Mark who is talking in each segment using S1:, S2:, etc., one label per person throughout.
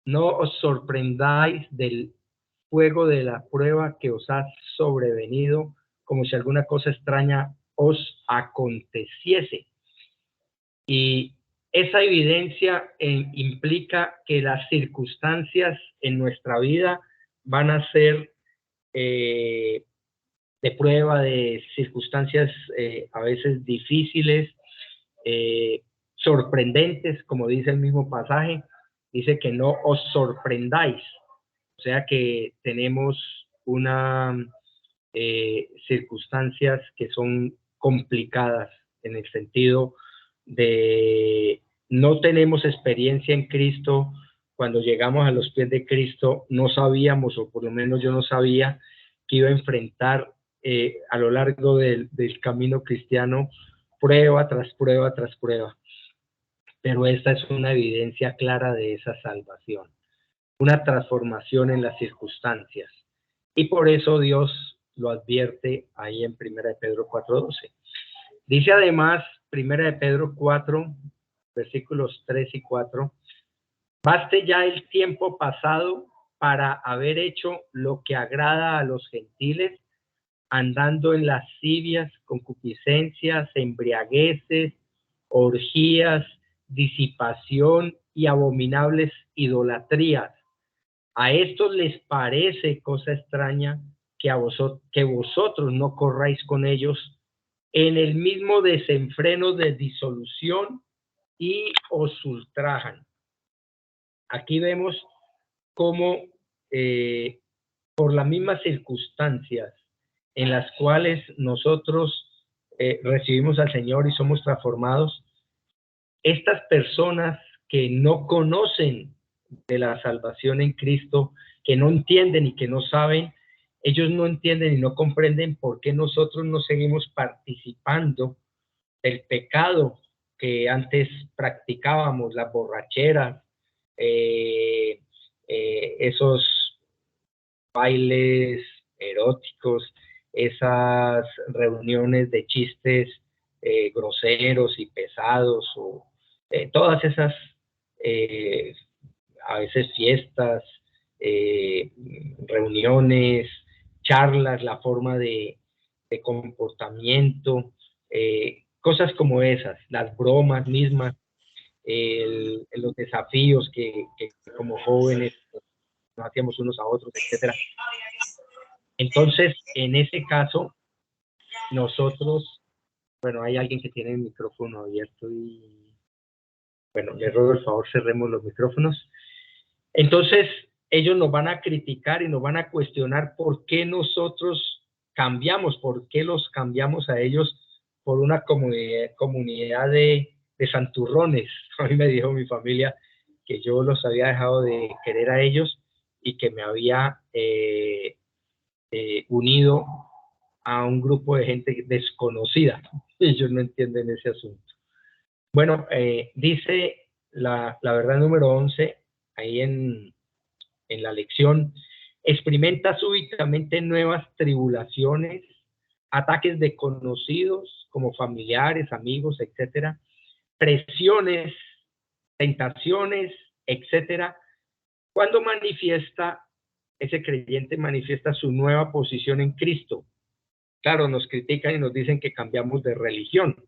S1: no os sorprendáis del fuego de la prueba que os ha sobrevenido, como si alguna cosa extraña os aconteciese. Y esa evidencia implica que las circunstancias en nuestra vida van a ser de prueba, de circunstancias a veces difíciles, sorprendentes, como dice el mismo pasaje. Dice que no os sorprendáis, o sea que tenemos una circunstancias que son complicadas en el sentido de no tenemos experiencia en Cristo. Cuando llegamos a los pies de Cristo no sabíamos, o por lo menos yo no sabía, que iba a enfrentar a lo largo del camino cristiano prueba tras prueba tras prueba. Pero esta es una evidencia clara de esa salvación, una transformación en las circunstancias. Y por eso Dios lo advierte ahí en 1 de Pedro 4:12. Dice además, 1 de Pedro 4, versículos 3 y 4, baste ya el tiempo pasado para haber hecho lo que agrada a los gentiles, andando en lascivias, concupiscencias, embriagueces, orgías, disipación y abominables idolatrías. A estos les parece cosa extraña que vosotros no corráis con ellos en el mismo desenfreno de disolución y os ultrajan. Aquí vemos cómo por las mismas circunstancias en las cuales nosotros recibimos al Señor y somos transformados, estas personas que no conocen de la salvación en Cristo, que no entienden y que no saben, ellos no entienden y no comprenden por qué nosotros no seguimos participando del pecado que antes practicábamos, las borracheras, esos bailes eróticos, esas reuniones de chistes groseros y pesados, o todas esas a veces fiestas, reuniones, charlas, la forma de comportamiento, cosas como esas, las bromas mismas, los desafíos que como jóvenes nos hacíamos unos a otros, etcétera. Entonces, en ese caso, nosotros, bueno, hay alguien que tiene el micrófono abierto y, bueno, le ruego el favor, cerremos los micrófonos. Entonces, ellos nos van a criticar y nos van a cuestionar por qué nosotros cambiamos, por qué los cambiamos a ellos por una comunidad de santurrones. A mí me dijo mi familia que yo los había dejado de querer a ellos y que me había unido a un grupo de gente desconocida. Ellos no entienden ese asunto. Bueno, dice la verdad número 11, ahí en la lección: experimenta súbitamente nuevas tribulaciones, ataques desconocidos como familiares, amigos, etcétera, presiones, tentaciones, etcétera. Cuando ese creyente manifiesta su nueva posición en Cristo. Claro, nos critican y nos dicen que cambiamos de religión,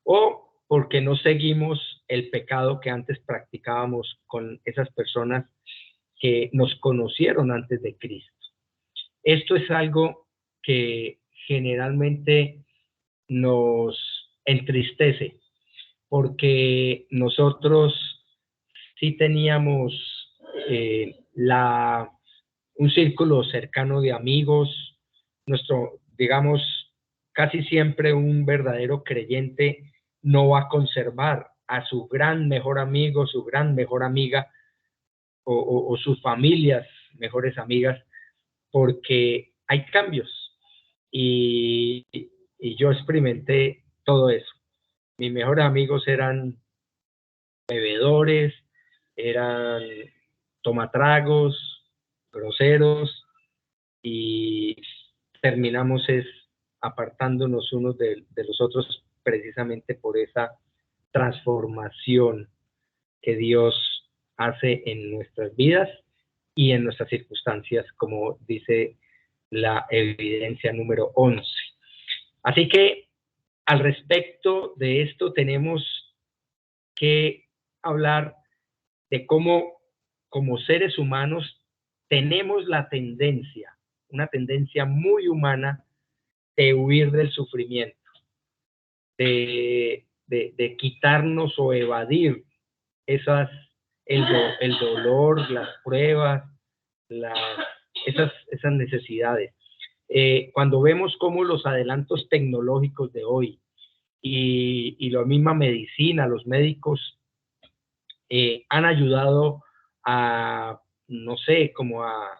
S1: o porque no seguimos el pecado que antes practicábamos con esas personas que nos conocieron antes de Cristo. Esto es algo que generalmente nos entristece, porque nosotros sí teníamos un círculo cercano de amigos, digamos, casi siempre un verdadero creyente no va a conservar a su gran mejor amigo, su gran mejor amiga, o sus familias mejores amigas, porque hay cambios. Y yo experimenté todo eso. Mis mejores amigos eran bebedores, eran tomatragos, groseros, y terminamos apartándonos unos de los otros precisamente por esa transformación que Dios hace en nuestras vidas y en nuestras circunstancias, como dice la evidencia número 11. Así que al respecto de esto tenemos que hablar de cómo como seres humanos tenemos la tendencia, una tendencia muy humana de huir del sufrimiento, de quitarnos o evadir esas, el dolor, las pruebas, las, esas necesidades. Cuando vemos cómo los adelantos tecnológicos de hoy y la misma medicina, los médicos han ayudado a, no sé, como a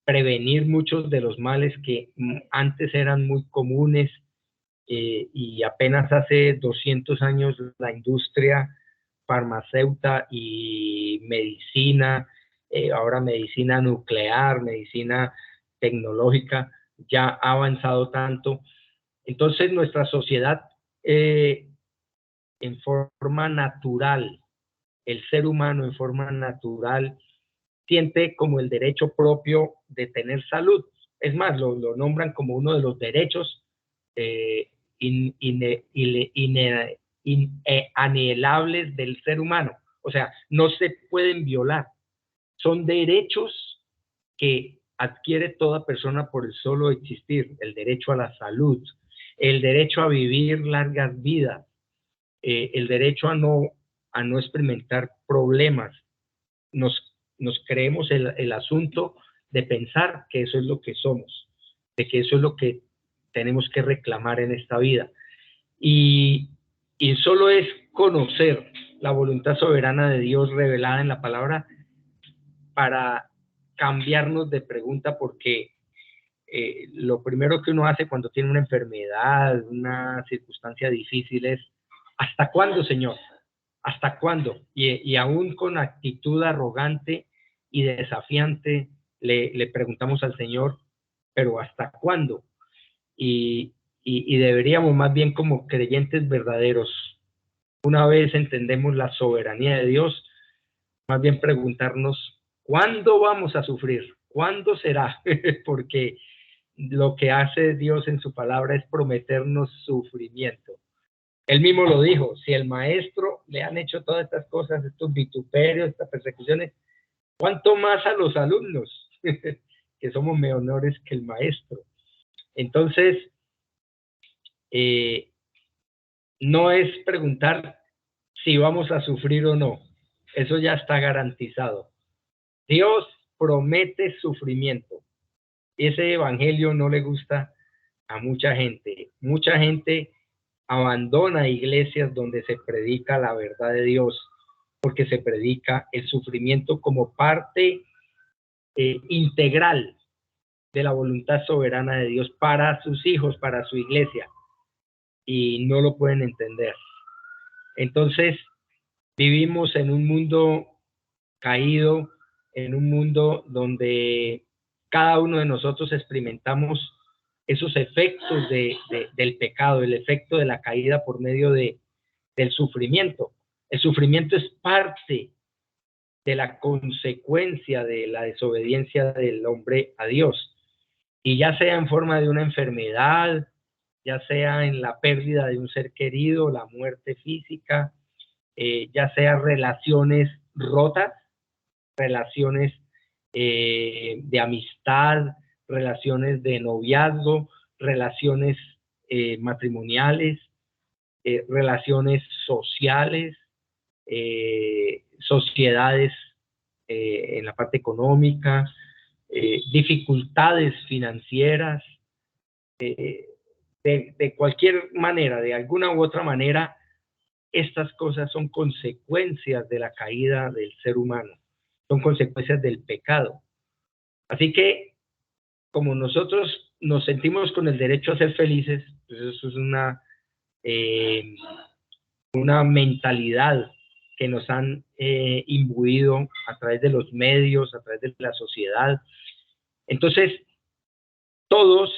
S1: prevenir muchos de los males que antes eran muy comunes, y apenas hace 200 años la industria farmacéutica y medicina, ahora medicina nuclear, medicina tecnológica, ya ha avanzado tanto. Entonces nuestra sociedad, en forma natural, el ser humano en forma natural, siente como el derecho propio de tener salud. Es más, lo nombran como uno de los derechos eh, inalienables del ser humano. O sea, no se pueden violar. Son derechos que adquiere toda persona por el solo existir. El derecho a la salud, el derecho a vivir largas vidas, el derecho a no experimentar problemas. Nos creemos el asunto de pensar que eso es lo que somos, de que eso es lo que tenemos que reclamar en esta vida. Y, y solo es conocer la voluntad soberana de Dios revelada en la palabra para cambiarnos de pregunta, porque lo primero que uno hace cuando tiene una enfermedad, una circunstancia difícil es, ¿hasta cuándo, Señor? ¿Hasta cuándo? Y aún con actitud arrogante y desafiante le preguntamos al Señor, pero ¿hasta cuándo? Y deberíamos más bien como creyentes verdaderos, una vez entendemos la soberanía de Dios, más bien preguntarnos, ¿cuándo vamos a sufrir? ¿Cuándo será? Porque lo que hace Dios en su palabra es prometernos sufrimiento. Él mismo lo dijo, si el maestro le han hecho todas estas cosas, estos vituperios, estas persecuciones, ¿cuánto más a los alumnos? Que somos menores que el maestro. Entonces, eh, no es preguntar si vamos a sufrir o no, eso ya está garantizado. Dios promete sufrimiento. Ese evangelio no le gusta a mucha gente. Mucha gente abandona iglesias donde se predica la verdad de Dios, porque se predica el sufrimiento como parte integral de la voluntad soberana de Dios para sus hijos, para su iglesia, y no lo pueden entender. Entonces, vivimos en un mundo caído, en un mundo donde cada uno de nosotros experimentamos esos efectos del pecado, el efecto de la caída por medio del sufrimiento. El sufrimiento es parte de la consecuencia de la desobediencia del hombre a Dios. Y ya sea en forma de una enfermedad, ya sea en la pérdida de un ser querido, la muerte física, ya sea relaciones rotas, relaciones de amistad, relaciones de noviazgo, relaciones matrimoniales, relaciones sociales, sociedades en la parte económica, dificultades financieras, eh, de cualquier manera, de alguna u otra manera, estas cosas son consecuencias de la caída del ser humano, son consecuencias del pecado. Así que, como nosotros nos sentimos con el derecho a ser felices, pues eso es eh, una mentalidad que nos han imbuido a través de los medios, a través de la sociedad. Entonces, todos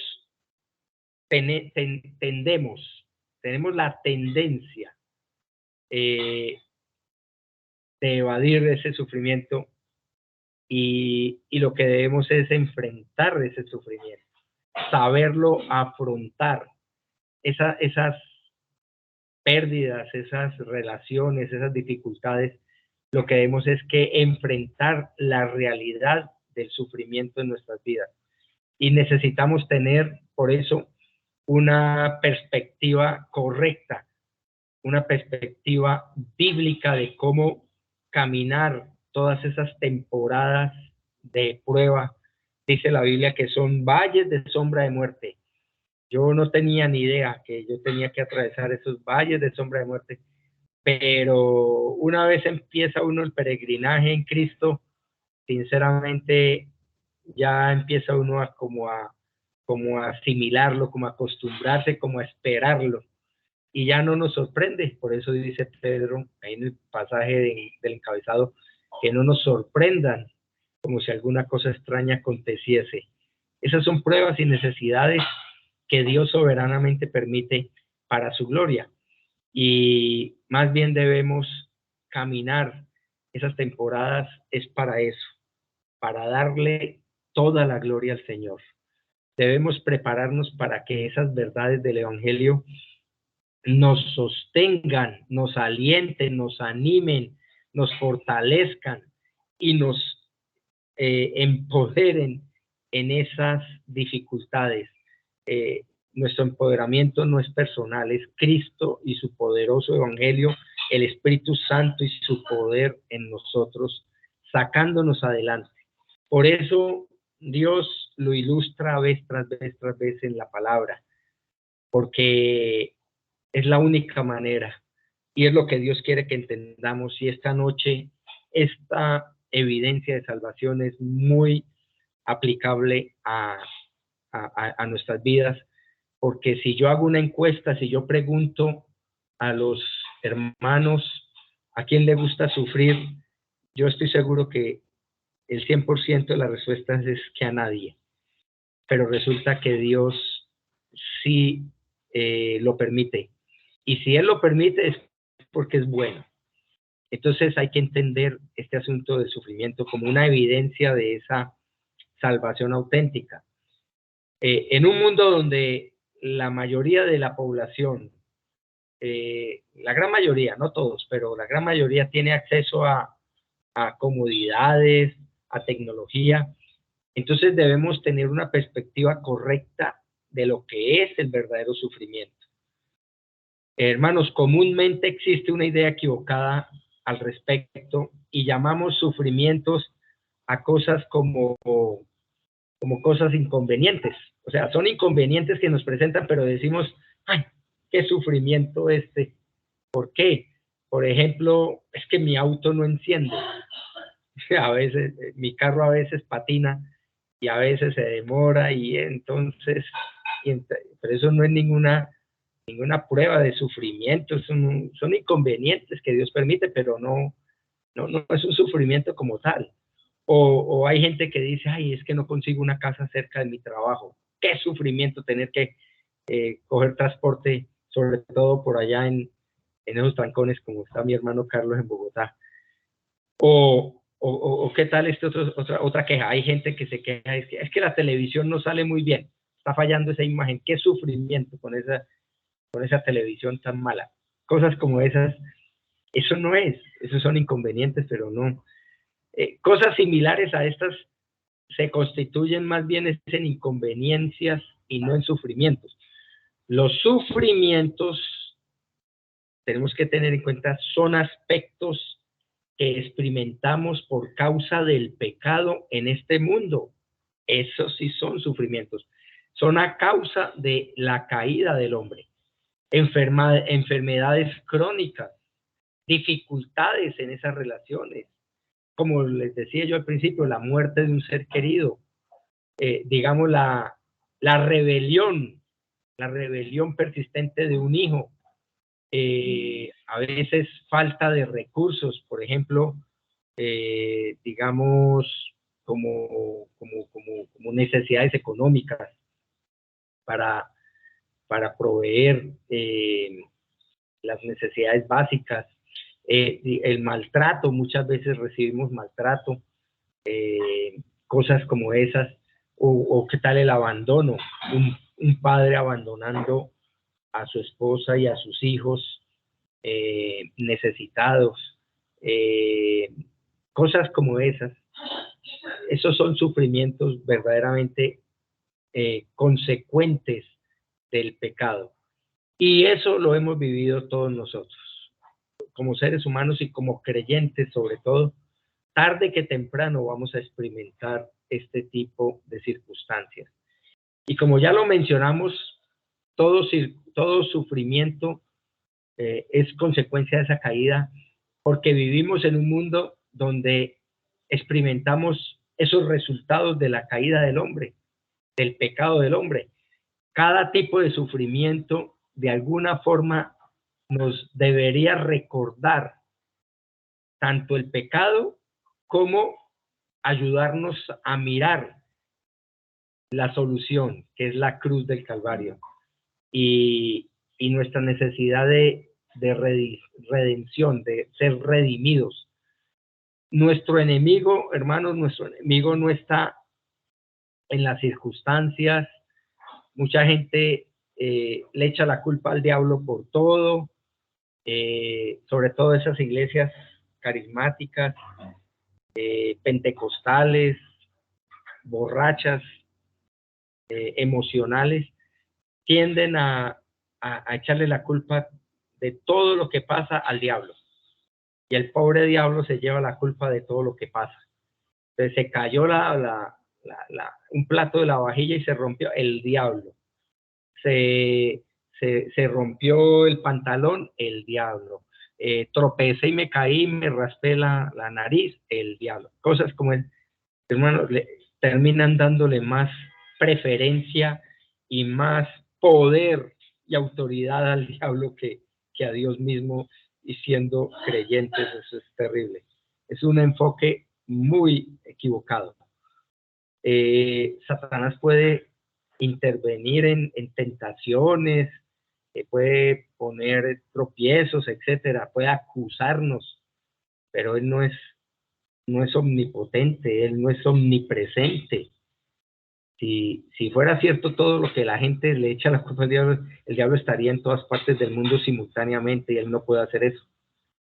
S1: tenemos la tendencia, eh, de evadir ese sufrimiento y lo que debemos es enfrentar ese sufrimiento, saberlo afrontar, esas pérdidas, esas relaciones, esas dificultades. Lo que debemos es que enfrentar la realidad del sufrimiento en nuestras vidas. Y necesitamos tener, por eso, una perspectiva correcta, una perspectiva bíblica de cómo caminar todas esas temporadas de prueba. Dice la Biblia que son valles de sombra de muerte. Yo no tenía ni idea que yo tenía que atravesar esos valles de sombra de muerte, pero una vez empieza uno el peregrinaje en Cristo, sinceramente ya empieza uno como a asimilarlo, como a acostumbrarse, como a esperarlo, y ya no nos sorprende. Por eso dice Pedro ahí en el pasaje del encabezado, que no nos sorprendan como si alguna cosa extraña aconteciese. Esas son pruebas y necesidades que Dios soberanamente permite para su gloria, y más bien debemos caminar esas temporadas es para eso, para darle toda la gloria al Señor. Debemos prepararnos para que esas verdades del Evangelio nos sostengan, nos alienten, nos animen, nos fortalezcan y nos empoderen en esas dificultades. Eh, Nuestro empoderamiento no es personal, es Cristo y su poderoso Evangelio, el Espíritu Santo y su poder en nosotros, sacándonos adelante. Por eso Dios lo ilustra vez tras vez tras vez en la palabra, porque es la única manera y es lo que Dios quiere que entendamos. Y esta noche, esta evidencia de salvación es muy aplicable a nuestras vidas, porque si yo hago una encuesta, si yo pregunto a los hermanos a quién le gusta sufrir, yo estoy seguro que el 100% de las respuestas es que a nadie, pero resulta que Dios sí lo permite, y si Él lo permite es porque es bueno. Entonces hay que entender este asunto del sufrimiento como una evidencia de esa salvación auténtica. En un mundo donde la mayoría de la población, la gran mayoría, no todos, pero la gran mayoría tiene acceso a comodidades, a tecnología, entonces debemos tener una perspectiva correcta de lo que es el verdadero sufrimiento. Hermanos, comúnmente existe una idea equivocada al respecto y llamamos sufrimientos a cosas como cosas inconvenientes. O sea, son inconvenientes que nos presentan, pero decimos, ay, qué sufrimiento este. ¿Por qué? Por ejemplo, es que mi auto no enciende. A veces, mi carro a veces patina y a veces se demora y entonces, pero eso no es ninguna prueba de sufrimiento, son inconvenientes que Dios permite, pero no es un sufrimiento como tal. O hay gente que dice, ay, es que no consigo una casa cerca de mi trabajo. Qué sufrimiento tener que coger transporte, sobre todo por allá en esos trancones como está mi hermano Carlos en Bogotá. O qué tal otra queja. Hay gente que se queja, es que la televisión no sale muy bien, está fallando esa imagen. Qué sufrimiento con esa televisión tan mala. Cosas como esas, eso no es, esos son inconvenientes, pero no. Cosas similares a estas se constituyen más bien en inconveniencias y no en sufrimientos. Los sufrimientos, tenemos que tener en cuenta, son aspectos que experimentamos por causa del pecado en este mundo. Esos sí son sufrimientos. Son a causa de la caída del hombre. Enfermedades crónicas, dificultades en esas relaciones. Como les decía yo al principio, la muerte de un ser querido, digamos la rebelión persistente de un hijo, a veces falta de recursos, por ejemplo, digamos, como necesidades económicas para, para proveer las necesidades básicas, El maltrato, muchas veces recibimos maltrato, cosas como esas, o qué tal el abandono, un padre abandonando a su esposa y a sus hijos necesitados, cosas como esas. Esos son sufrimientos verdaderamente consecuentes del pecado. Y eso lo hemos vivido todos nosotros, como seres humanos y como creyentes sobre todo. Tarde que temprano vamos a experimentar este tipo de circunstancias. Y como ya lo mencionamos, todo sufrimiento es consecuencia de esa caída, porque vivimos en un mundo donde experimentamos esos resultados de la caída del hombre, del pecado del hombre. Cada tipo de sufrimiento, de alguna forma, nos debería recordar tanto el pecado como ayudarnos a mirar la solución, que es la cruz del Calvario, y nuestra necesidad de redención, de ser redimidos. Nuestro enemigo, hermanos, nuestro enemigo no está en las circunstancias. Mucha gente le echa la culpa al diablo por todo, sobre todo esas iglesias carismáticas, pentecostales, borrachas, emocionales, tienden a echarle la culpa de todo lo que pasa al diablo. Y el pobre diablo se lleva la culpa de todo lo que pasa. Entonces se cayó un plato de la vajilla y se rompió, el diablo. Se rompió el pantalón, el diablo. Tropecé y me caí, me raspé la nariz, el diablo. Cosas como el hermano, terminan dándole más preferencia y más poder y autoridad al diablo que a Dios mismo, y siendo creyentes. Eso es terrible. Es un enfoque muy equivocado. Satanás puede intervenir en tentaciones, puede poner tropiezos, etcétera, puede acusarnos, pero él no es omnipotente, él no es omnipresente. Si fuera cierto todo lo que la gente le echa la culpa al diablo, el diablo estaría en todas partes del mundo simultáneamente y él no puede hacer eso.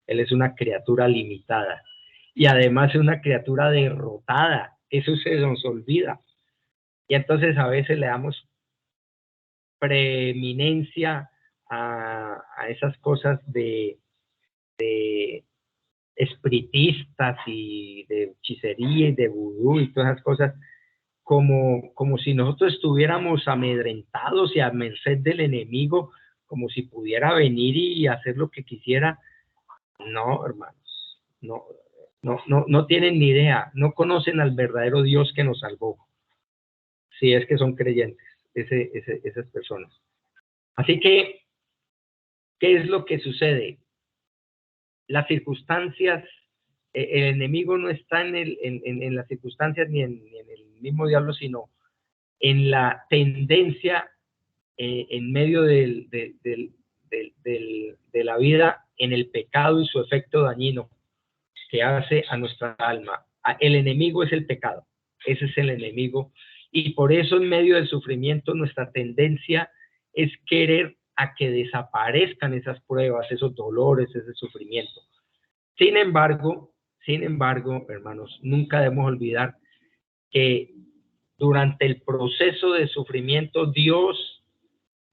S1: Él es una criatura limitada y además es una criatura derrotada. Eso se nos olvida. Y entonces a veces le damos preeminencia a esas cosas de espiritistas y de hechicería y de vudú y todas esas cosas, como si nosotros estuviéramos amedrentados y a merced del enemigo, como si pudiera venir y hacer lo que quisiera. No, hermanos, no tienen ni idea, no conocen al verdadero Dios que nos salvó, si es que son creyentes, esas personas. Así que, ¿qué es lo que sucede? Las circunstancias, el enemigo no está en las circunstancias ni en el mismo diablo, sino en la tendencia en medio de la vida, en el pecado y su efecto dañino que hace a nuestra alma. El enemigo es el pecado, ese es el enemigo, y por eso en medio del sufrimiento nuestra tendencia es querer a que desaparezcan esas pruebas, esos dolores, ese sufrimiento. Sin embargo, hermanos, nunca debemos olvidar que durante el proceso de sufrimiento Dios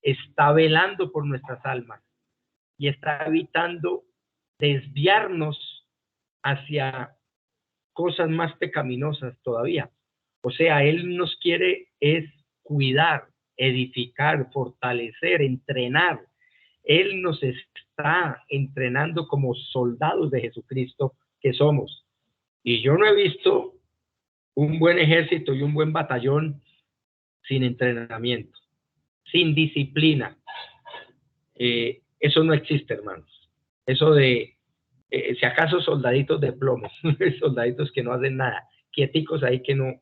S1: está velando por nuestras almas y está evitando desviarnos hacia cosas más pecaminosas todavía. O sea, Él nos quiere es cuidar, edificar, fortalecer, entrenar. Él nos está entrenando como soldados de Jesucristo que somos. Y yo no he visto un buen ejército y un buen batallón sin entrenamiento, sin disciplina. Eso no existe, hermanos. Eso de, si acaso, soldaditos de plomo, soldaditos que no hacen nada, quieticos ahí que no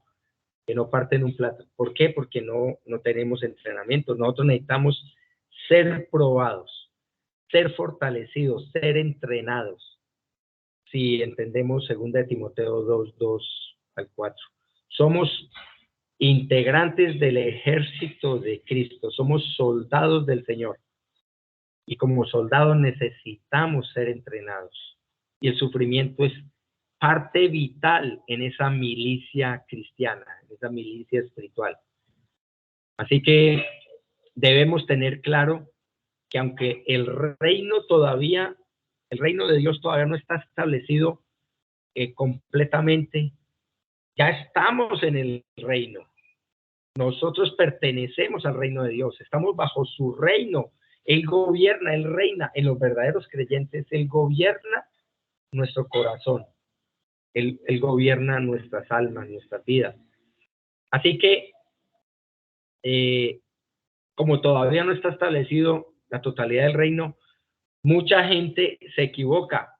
S1: parten un plato. ¿Por qué? Porque no tenemos entrenamiento. Nosotros necesitamos ser probados, ser fortalecidos, ser entrenados. si entendemos 2 Timoteo 2:2 al 4. Somos integrantes del ejército de Cristo, somos soldados del Señor. Y como soldados necesitamos ser entrenados. Y el sufrimiento es parte vital en esa milicia cristiana, en esa milicia espiritual. Así que debemos tener claro que aunque el reino de Dios todavía no está establecido completamente, ya estamos en el reino. Nosotros pertenecemos al reino de Dios, estamos bajo su reino. Él gobierna, Él reina. En los verdaderos creyentes, Él gobierna nuestro corazón. Él gobierna nuestras almas, nuestras vidas. Así que, como todavía no está establecido la totalidad del reino, mucha gente se equivoca.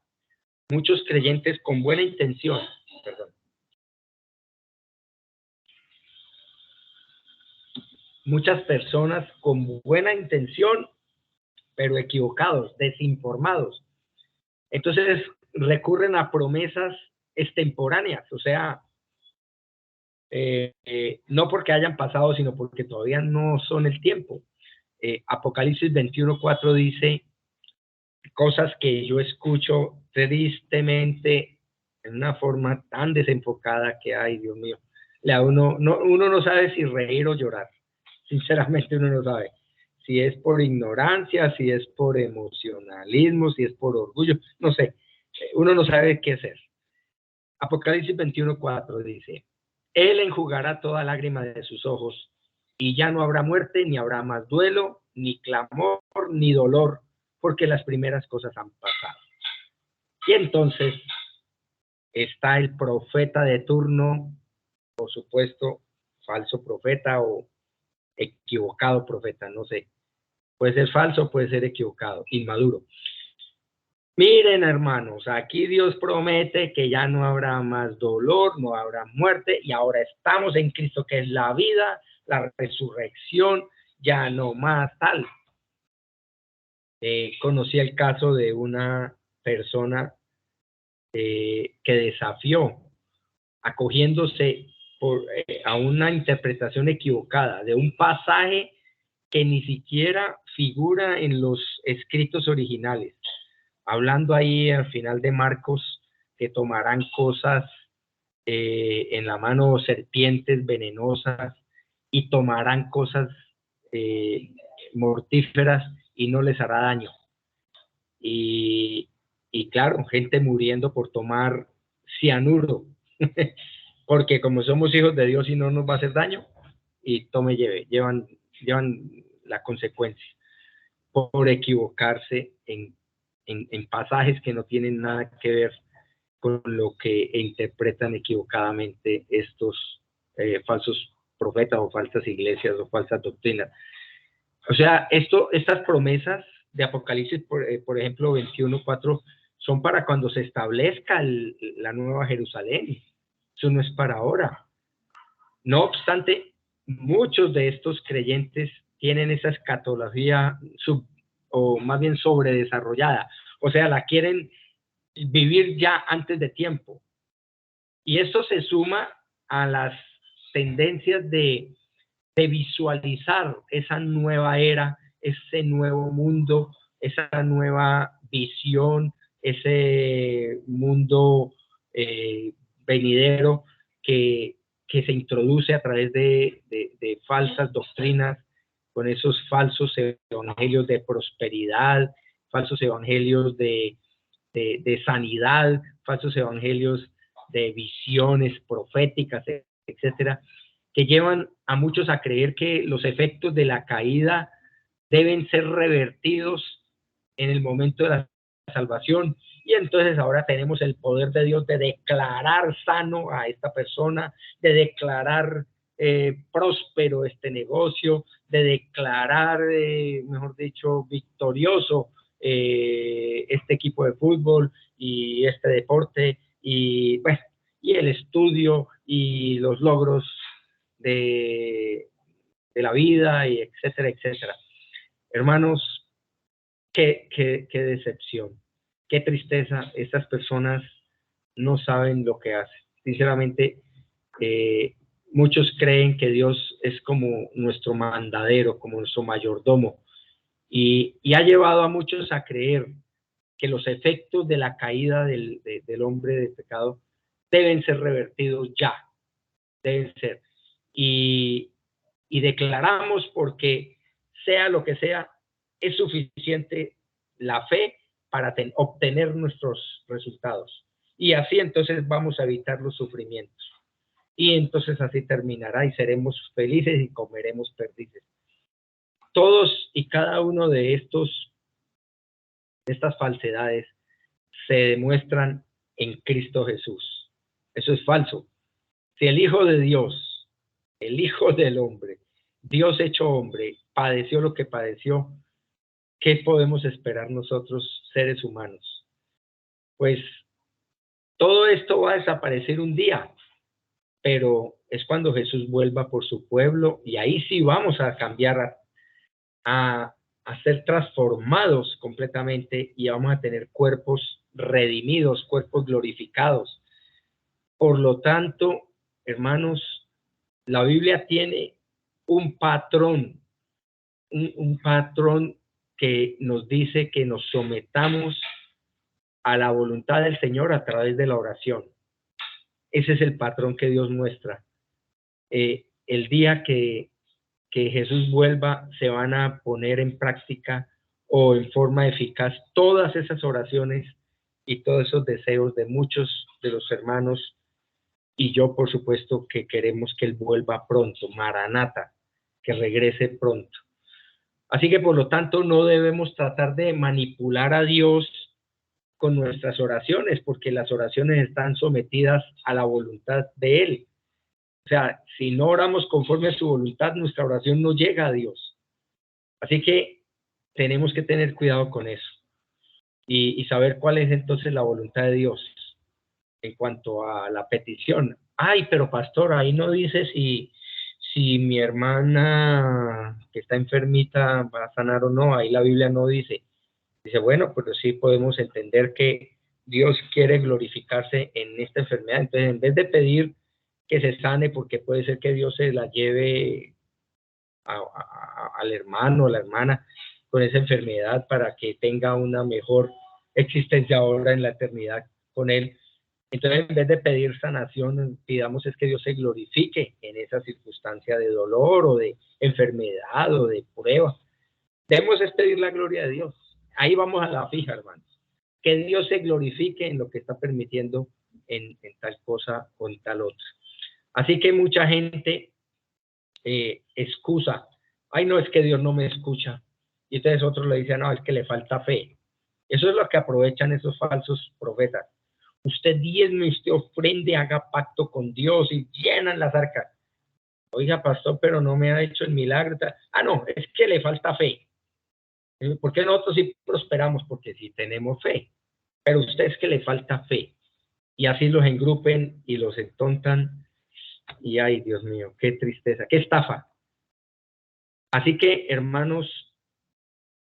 S1: Muchos creyentes con buena intención, muchas personas con buena intención, pero equivocados, desinformados. Entonces recurren a promesas extemporáneas, o sea, no porque hayan pasado, sino porque todavía no son el tiempo. Apocalipsis 21:4 dice cosas que yo escucho tristemente en una forma tan desenfocada que, ay, Dios mío, uno no sabe si reír o llorar. Sinceramente uno no sabe si es por ignorancia, si es por emocionalismo, si es por orgullo, no sé, uno no sabe qué hacer. Apocalipsis 21:4 dice, Él enjugará toda lágrima de sus ojos y ya no habrá muerte, ni habrá más duelo, ni clamor, ni dolor, porque las primeras cosas han pasado. Y entonces está el profeta de turno, por supuesto, falso profeta o equivocado profeta, no sé. Puede ser falso, puede ser equivocado, inmaduro. Miren, hermanos, aquí Dios promete que ya no habrá más dolor, no habrá muerte, y ahora estamos en Cristo, que es la vida, la resurrección, ya no más tal. Conocí el caso de una persona que desafió, acogiéndose a una interpretación equivocada de un pasaje que ni siquiera figura en los escritos originales. Hablando ahí al final de Marcos, que tomarán cosas en la mano, serpientes venenosas, y tomarán cosas mortíferas y no les hará daño. Y claro, gente muriendo por tomar cianuro, porque como somos hijos de Dios y no nos va a hacer daño, y llevan la consecuencia por equivocarse en pasajes que no tienen nada que ver con lo que interpretan equivocadamente estos falsos profetas o falsas iglesias o falsas doctrinas. O sea, estas promesas de Apocalipsis, por ejemplo, 21:4, son para cuando se establezca la nueva Jerusalén. Eso no es para ahora. No obstante, muchos de estos creyentes tienen esa escatología o más bien sobredesarrollada. O sea, la quieren vivir ya antes de tiempo. Y esto se suma a las tendencias de visualizar esa nueva era, ese nuevo mundo, esa nueva visión, ese mundo venidero que se introduce a través de falsas doctrinas, con esos falsos evangelios de prosperidad, falsos evangelios de sanidad, falsos evangelios de visiones proféticas, etcétera, que llevan a muchos a creer que los efectos de la caída deben ser revertidos en el momento de la salvación. Y entonces ahora tenemos el poder de Dios de declarar sano a esta persona, de declarar próspero este negocio, de declarar, mejor dicho, victorioso este equipo de fútbol y este deporte, y, bueno, y el estudio y los logros de la vida, y etcétera, etcétera. Hermanos, qué decepción, qué tristeza. Estas personas no saben lo que hacen. Sinceramente, muchos creen que Dios es como nuestro mandadero, como nuestro mayordomo, y ha llevado a muchos a creer que los efectos de la caída del hombre de pecado deben ser revertidos ya, deben ser. Y declaramos, porque sea lo que sea, es suficiente la fe para obtener nuestros resultados. Y así entonces vamos a evitar los sufrimientos. Y entonces así terminará y seremos felices y comeremos perdices. Todos y cada uno de estas falsedades se demuestran en Cristo Jesús. Eso es falso. Si el Hijo de Dios, el Hijo del hombre, Dios hecho hombre, padeció lo que padeció, ¿qué podemos esperar nosotros, seres humanos? Pues todo esto va a desaparecer un día, pero es cuando Jesús vuelva por su pueblo y ahí sí vamos a cambiar, a ser transformados completamente y vamos a tener cuerpos redimidos, cuerpos glorificados. Por lo tanto, hermanos, la Biblia tiene un patrón, un patrón que nos dice que nos sometamos a la voluntad del Señor a través de la oración. Ese es el patrón que Dios muestra. El día que Jesús vuelva, se van a poner en práctica o en forma eficaz todas esas oraciones y todos esos deseos de muchos de los hermanos, y yo, por supuesto, que queremos que Él vuelva pronto, Maranata, que regrese pronto. Así que, por lo tanto, no debemos tratar de manipular a Dios con nuestras oraciones, porque las oraciones están sometidas a la voluntad de Él. O sea, si no oramos conforme a su voluntad, nuestra oración no llega a Dios. Así que tenemos que tener cuidado con eso y saber cuál es entonces la voluntad de Dios en cuanto a la petición. Ay, pero pastor, ahí no dice si mi hermana que está enfermita va a sanar o no. Ahí la Biblia no dice. Dice, bueno, pero sí podemos entender que Dios quiere glorificarse en esta enfermedad. Entonces, en vez de pedir que se sane, porque puede ser que Dios se la lleve al hermano o la hermana con esa enfermedad para que tenga una mejor existencia ahora en la eternidad con Él. Entonces, en vez de pedir sanación, pidamos es que Dios se glorifique en esa circunstancia de dolor o de enfermedad o de prueba. Debemos es pedir la gloria de Dios. Ahí vamos a la fija, hermanos. Que Dios se glorifique en lo que está permitiendo en tal cosa o en tal otra. Así que mucha gente excusa, ay, no, es que Dios no me escucha. Y entonces otros le dicen, no, es que le falta fe. Eso es lo que aprovechan esos falsos profetas. Usted diezme, usted ofrende, haga pacto con Dios y llenan las arcas. Oiga, pastor, pero no me ha hecho el milagro. Ah, no, es que le falta fe. ¿Por qué nosotros sí prosperamos? Porque sí tenemos fe. Pero usted es que le falta fe. Y así los engrupen y los entontan. Y ay, Dios mío, qué tristeza, qué estafa. Así que, hermanos,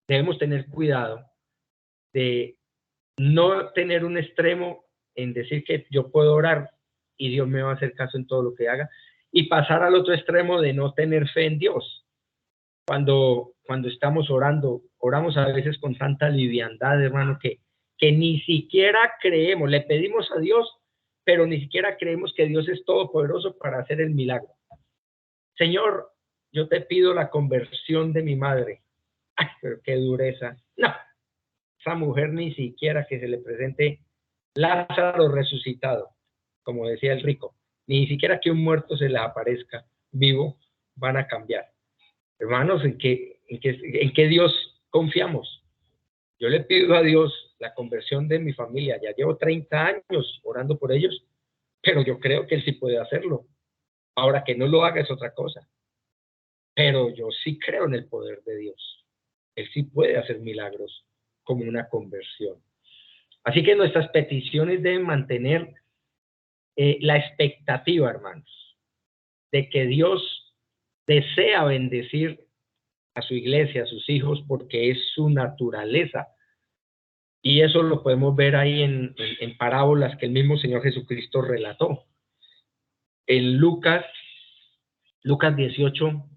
S1: debemos tener cuidado de no tener un extremo en decir que yo puedo orar y Dios me va a hacer caso en todo lo que haga, y pasar al otro extremo de no tener fe en Dios. Cuando estamos orando, oramos a veces con tanta liviandad, hermano, que ni siquiera creemos, le pedimos a Dios, pero ni siquiera creemos que Dios es todopoderoso para hacer el milagro. Señor, yo te pido la conversión de mi madre. Ay, pero qué dureza. No, esa mujer ni siquiera que se le presente Lázaro resucitado, como decía el rico, ni siquiera que un muerto se les aparezca vivo, van a cambiar. Hermanos, ¿en qué Dios confiamos? Yo le pido a Dios la conversión de mi familia, ya llevo 30 años orando por ellos, pero yo creo que Él sí puede hacerlo. Ahora que no lo haga es otra cosa, pero yo sí creo en el poder de Dios. Él sí puede hacer milagros como una conversión. Así que nuestras peticiones deben mantener la expectativa, hermanos, de que Dios desea bendecir a su iglesia, a sus hijos, porque es su naturaleza Y eso lo podemos ver ahí en parábolas que el mismo Señor Jesucristo relató. En Lucas 18,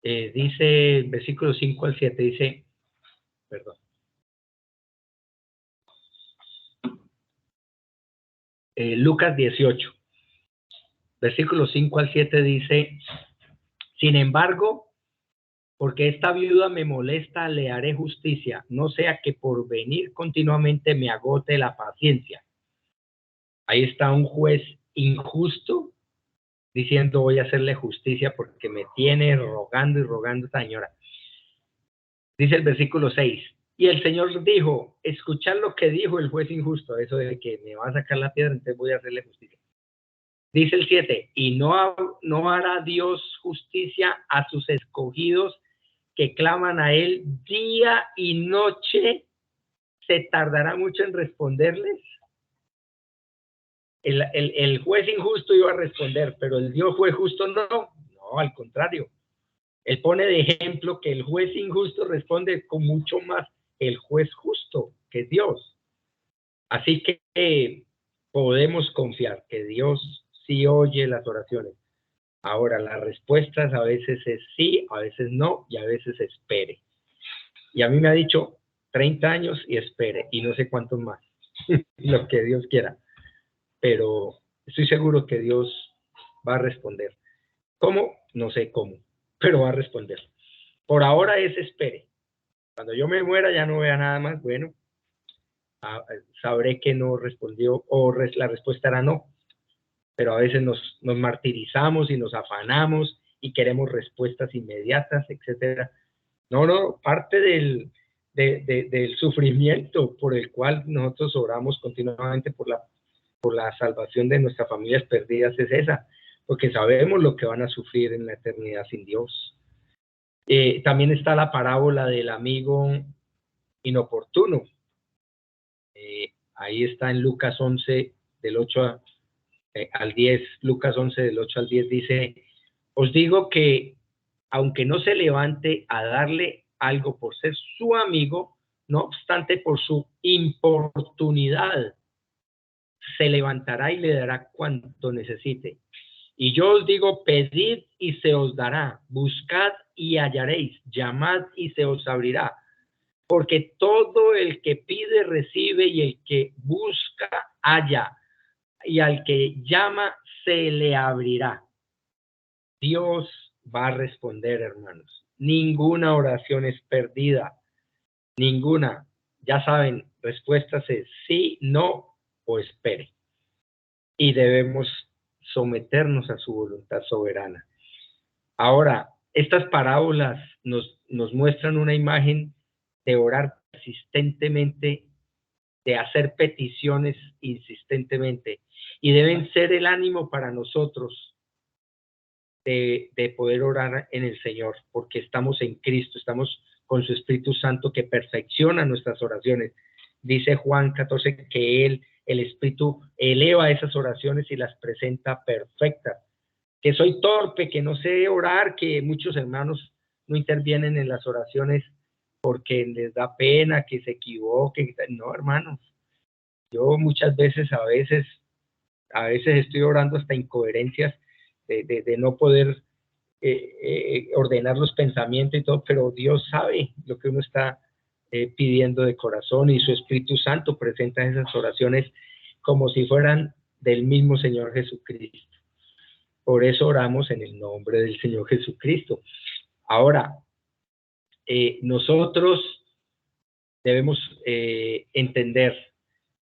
S1: dice, versículos 5 al 7, dice, perdón, Lucas 18, versículos 5 al 7 dice, sin embargo, porque esta viuda me molesta, le haré justicia, no sea que por venir continuamente me agote la paciencia. Ahí está un juez injusto diciendo voy a hacerle justicia porque me tiene rogando y rogando esta señora. Dice el versículo 6, y el Señor dijo, escuchad lo que dijo el juez injusto, eso de que me va a sacar la piedra, entonces voy a hacerle justicia. Dice el 7, y no hará Dios justicia a sus escogidos que claman a Él día y noche, ¿se tardará mucho en responderles? El juez injusto iba a responder, pero el Dios juez justo no, al contrario. Él pone de ejemplo que el juez injusto responde con mucho más el juez justo, que es Dios. Así que podemos confiar que Dios sí oye las oraciones. Ahora, las respuestas a veces es sí, a veces no, y a veces espere. Y a mí me ha dicho 30 años y espere, y no sé cuántos más, lo que Dios quiera. Pero estoy seguro que Dios va a responder. ¿Cómo? No sé cómo, pero va a responder. Por ahora es espere. Cuando yo me muera ya no vea nada más, bueno, sabré que no respondió o la respuesta era no. Pero a veces nos martirizamos y nos afanamos y queremos respuestas inmediatas, etcétera. No, parte del sufrimiento por el cual nosotros oramos continuamente por la salvación de nuestras familias perdidas es esa, porque sabemos lo que van a sufrir en la eternidad sin Dios. También está la parábola del amigo inoportuno. Ahí está en Lucas 11, del 8 al 10, Lucas 11, del 8 al 10 dice, os digo que aunque no se levante a darle algo por ser su amigo, no obstante por su importunidad, se levantará y le dará cuanto necesite. Y yo os digo, pedid y se os dará, buscad y hallaréis, llamad y se os abrirá. Porque todo el que pide recibe y el que busca halla y al que llama se le abrirá. Dios va a responder, hermanos. Ninguna oración es perdida, ninguna. Ya saben, respuestas es sí, no o espere. Y debemos someternos a su voluntad soberana. Ahora, estas parábolas nos muestran una imagen de orar persistentemente, de hacer peticiones insistentemente, y deben ser el ánimo para nosotros de poder orar en el Señor, porque estamos en Cristo, estamos con su Espíritu Santo que perfecciona nuestras oraciones. Dice Juan 14 que el Espíritu eleva esas oraciones y las presenta perfectas. Que soy torpe, que no sé orar, que muchos hermanos no intervienen en las oraciones porque les da pena, que se equivoquen. No, hermanos, yo muchas veces, a veces estoy orando hasta incoherencias de no poder ordenar los pensamientos y todo, pero Dios sabe lo que uno está pidiendo de corazón y su Espíritu Santo presenta esas oraciones como si fueran del mismo Señor Jesucristo. Por eso oramos en el nombre del Señor Jesucristo. Ahora, nosotros debemos entender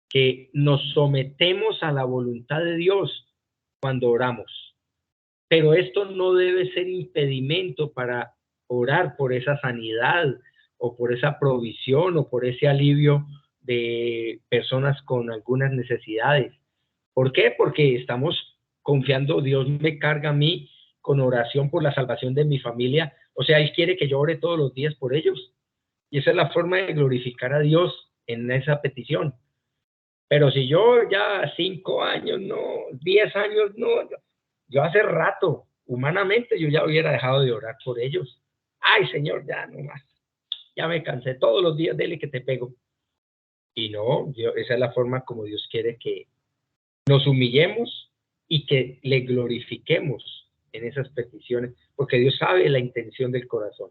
S1: que nos sometemos a la voluntad de Dios cuando oramos. Pero esto no debe ser impedimento para orar por esa sanidad o por esa provisión o por ese alivio de personas con algunas necesidades. ¿Por qué? Porque estamos confiando, Dios me carga a mí con oración por la salvación de mi familia. O sea, Él quiere que yo ore todos los días por ellos. Y esa es la forma de glorificar a Dios en esa petición. Pero si yo ya 5 años, no, 10 años, no, yo hace rato, humanamente, yo ya hubiera dejado de orar por ellos. Ay, Señor, ya no más. Ya me cansé todos los días, dele que te pego. Y no, esa es la forma como Dios quiere que nos humillemos y que le glorifiquemos en esas peticiones, porque Dios sabe la intención del corazón.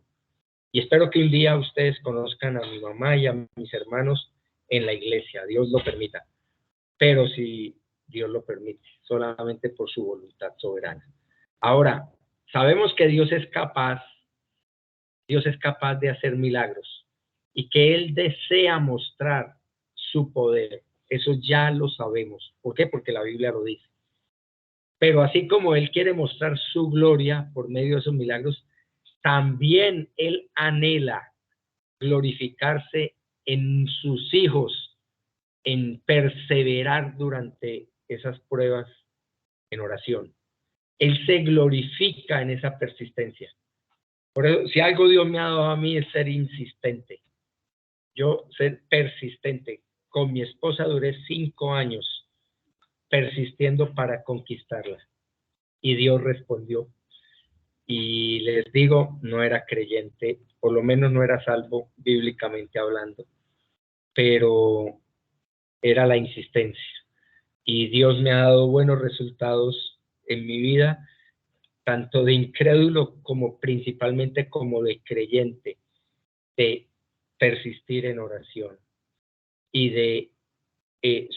S1: Y espero que un día ustedes conozcan a mi mamá y a mis hermanos en la iglesia, Dios lo permita. Pero si Dios lo permite, solamente por su voluntad soberana. Ahora, sabemos que Dios es capaz de hacer milagros y que Él desea mostrar su poder. Eso ya lo sabemos. ¿Por qué? Porque la Biblia lo dice. Pero así como Él quiere mostrar su gloria por medio de esos milagros, también Él anhela glorificarse en sus hijos, en perseverar durante esas pruebas en oración. Él se glorifica en esa persistencia. Por eso, si algo Dios me ha dado a mí es ser insistente. Yo ser persistente. Con mi esposa duré 5 años persistiendo para conquistarla. Y Dios respondió. Y les digo, no era creyente, por lo menos no era salvo bíblicamente hablando, pero era la insistencia. Y Dios me ha dado buenos resultados en mi vida, tanto de incrédulo como principalmente como de creyente, de persistir en oración y de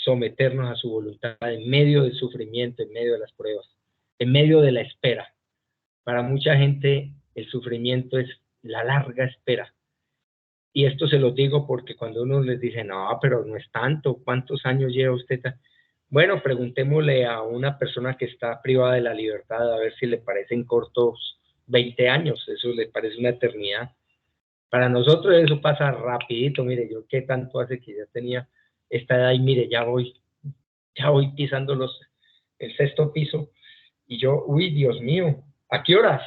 S1: someternos a su voluntad en medio del sufrimiento, en medio de las pruebas, en medio de la espera. Para mucha gente el sufrimiento es la larga espera. Y esto se lo digo porque cuando uno les dice, no, pero no es tanto, ¿cuántos años lleva usted? Bueno, preguntémosle a una persona que está privada de la libertad a ver si le parecen cortos 20 años, eso le parece una eternidad. Para nosotros eso pasa rapidito, mire, yo qué tanto hace que ya tenía esta edad y mire, ya voy pisando el 6º piso y yo, uy, Dios mío, ¿a qué horas?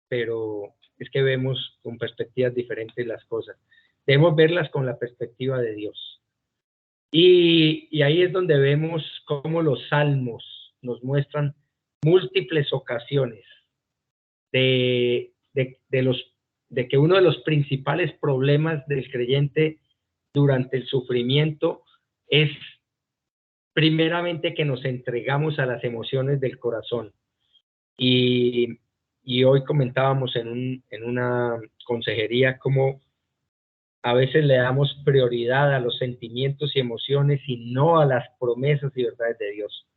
S1: Pero es que vemos con perspectivas diferentes las cosas. Debemos verlas con la perspectiva de Dios. Y ahí es donde vemos cómo los salmos nos muestran múltiples ocasiones de que uno de los principales problemas del creyente durante el sufrimiento es primeramente que nos entregamos a las emociones del corazón. Y hoy comentábamos en una consejería cómo a veces le damos prioridad a los sentimientos y emociones y no a las promesas y verdades de Dios.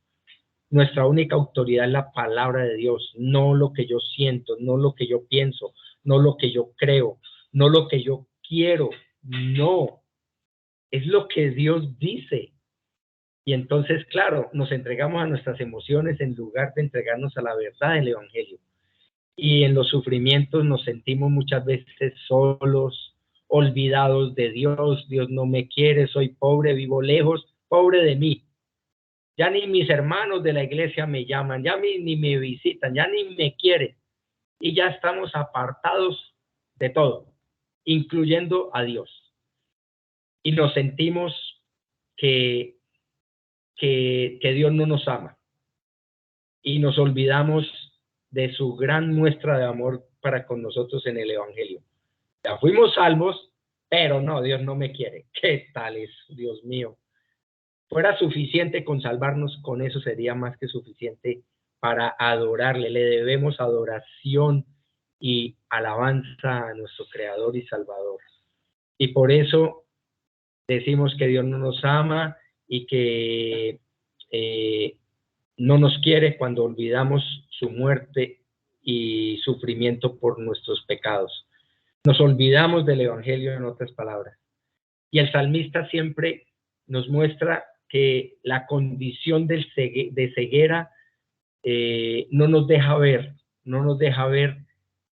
S1: Nuestra única autoridad es la palabra de Dios, no lo que yo siento, no lo que yo pienso, no lo que yo creo, no lo que yo quiero, no, es lo que Dios dice. Y entonces, claro, nos entregamos a nuestras emociones en lugar de entregarnos a la verdad del Evangelio. Y en los sufrimientos nos sentimos muchas veces solos, olvidados de Dios. Dios no me quiere, soy pobre, vivo lejos, pobre de mí. Ya ni mis hermanos de la iglesia me llaman, ya ni me visitan, ya ni me quieren. Y ya estamos apartados de todo, incluyendo a Dios. Y nos sentimos que Dios no nos ama. Y nos olvidamos de su gran muestra de amor para con nosotros en el Evangelio. Ya fuimos salvos, pero no, Dios no me quiere. ¿Qué tal es, Dios mío? Fuera suficiente con salvarnos, con eso sería más que suficiente para adorarle. Le debemos adoración y alabanza a nuestro Creador y Salvador. Y por eso decimos que Dios no nos ama y que no nos quiere cuando olvidamos su muerte y sufrimiento por nuestros pecados. Nos olvidamos del Evangelio, en otras palabras. Y el salmista siempre nos muestra que la condición de ceguera no nos deja ver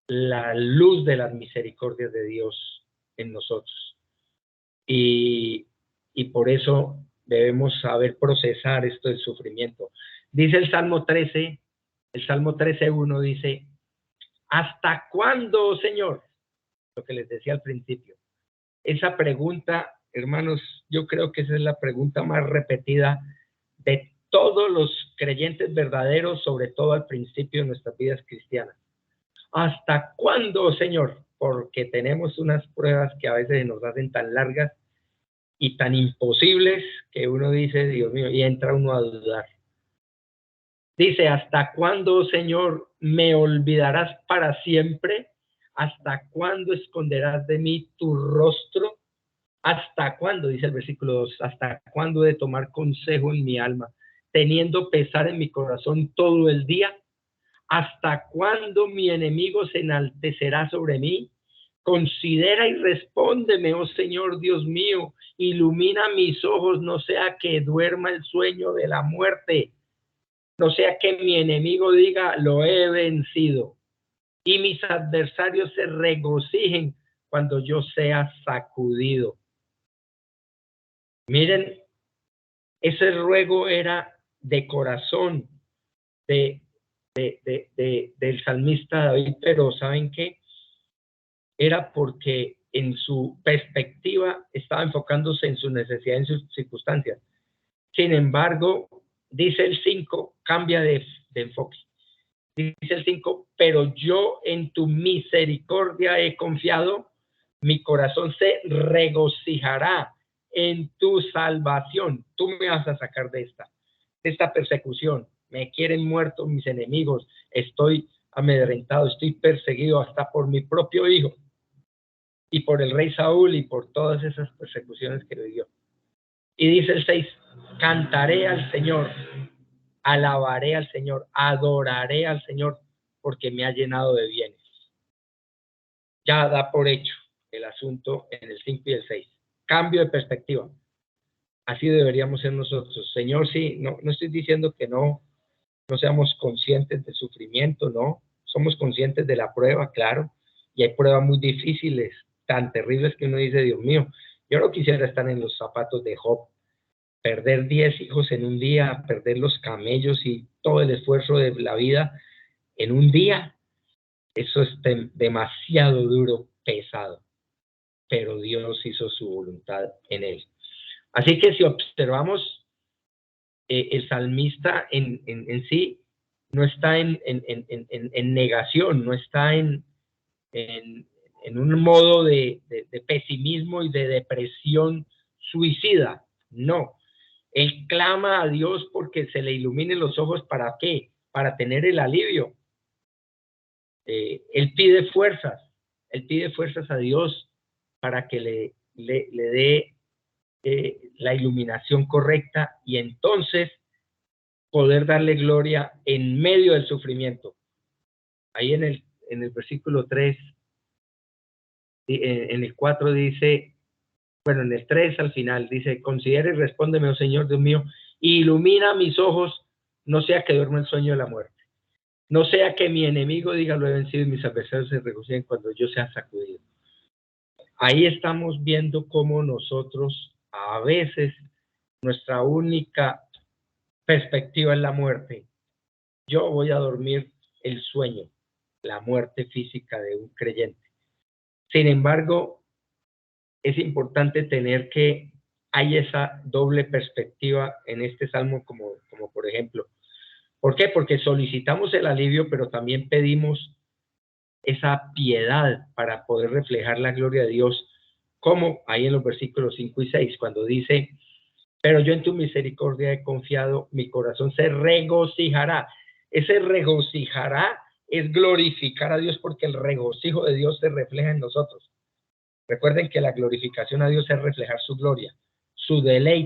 S1: la luz de las misericordias de Dios en nosotros. Y por eso debemos saber procesar esto del sufrimiento. Dice el Salmo 13:1 dice, ¿hasta cuándo, Señor? Lo que les decía al principio. Esa pregunta, hermanos, yo creo que esa es la pregunta más repetida de todos los creyentes verdaderos, sobre todo al principio de nuestras vidas cristianas. ¿Hasta cuándo, Señor? Porque tenemos unas pruebas que a veces nos hacen tan largas y tan imposibles que uno dice, Dios mío, y entra uno a dudar. Dice, ¿hasta cuándo, Señor, me olvidarás para siempre? ¿Hasta cuándo esconderás de mí tu rostro? ¿Hasta cuándo? Dice el versículo 2, ¿hasta cuándo he de tomar consejo en mi alma, teniendo pesar en mi corazón todo el día? ¿Hasta cuándo mi enemigo se enaltecerá sobre mí? Considera y respóndeme, oh Señor Dios mío, ilumina mis ojos, no sea que duerma el sueño de la muerte, no sea que mi enemigo diga, lo he vencido, y mis adversarios se regocijen cuando yo sea sacudido. Miren, ese ruego era de corazón del salmista David, pero ¿saben qué? Era porque en su perspectiva estaba enfocándose en su necesidad, en sus circunstancias. Sin embargo, dice el 5, cambia de enfoque. Dice el 5, pero yo en tu misericordia he confiado, mi corazón se regocijará en tu salvación. Tú me vas a sacar de esta persecución. Me quieren muertos mis enemigos, estoy amedrentado, estoy perseguido hasta por mi propio hijo y por el rey Saúl y por todas esas persecuciones que le dio. Y dice el 6, cantaré al Señor, alabaré al Señor, adoraré al Señor, porque me ha llenado de bienes. Ya da por hecho el asunto en el 5 y el 6. Cambio de perspectiva. Así deberíamos ser nosotros. Señor, sí, no estoy diciendo que no seamos conscientes del sufrimiento, no. Somos conscientes de la prueba, claro. Y hay pruebas muy difíciles, tan terribles que uno dice, Dios mío, yo no quisiera estar en los zapatos de Job. Perder 10 hijos en un día, perder los camellos y todo el esfuerzo de la vida en un día, eso es demasiado duro, pesado, pero Dios hizo su voluntad en él. Así que si observamos, el salmista en sí no está en negación, no está en un modo de pesimismo y de depresión suicida, no. Él clama a Dios porque se le iluminen los ojos. ¿Para qué? Para tener el alivio. Él pide fuerzas a Dios para que le dé la iluminación correcta y entonces poder darle gloria en medio del sufrimiento. Ahí en el versículo 3, en el 4 dice, bueno, en el 3 al final dice, considera y respóndeme, oh Señor Dios mío, ilumina mis ojos, no sea que duerma el sueño de la muerte, no sea que mi enemigo diga, lo he vencido, y mis adversarios se regocijen cuando yo sea sacudido. Ahí estamos viendo cómo nosotros a veces nuestra única perspectiva es la muerte. Yo voy a dormir el sueño, la muerte física de un creyente. Sin embargo, es importante tener que hay esa doble perspectiva en este salmo, como por ejemplo. ¿Por qué? Porque solicitamos el alivio, pero también pedimos esa piedad para poder reflejar la gloria de Dios, como ahí en los versículos 5 y 6, cuando dice, pero yo en tu misericordia he confiado, mi corazón se regocijará. Ese regocijará es glorificar a Dios, porque el regocijo de Dios se refleja en nosotros. Recuerden que la glorificación a Dios es reflejar su gloria, su deleite.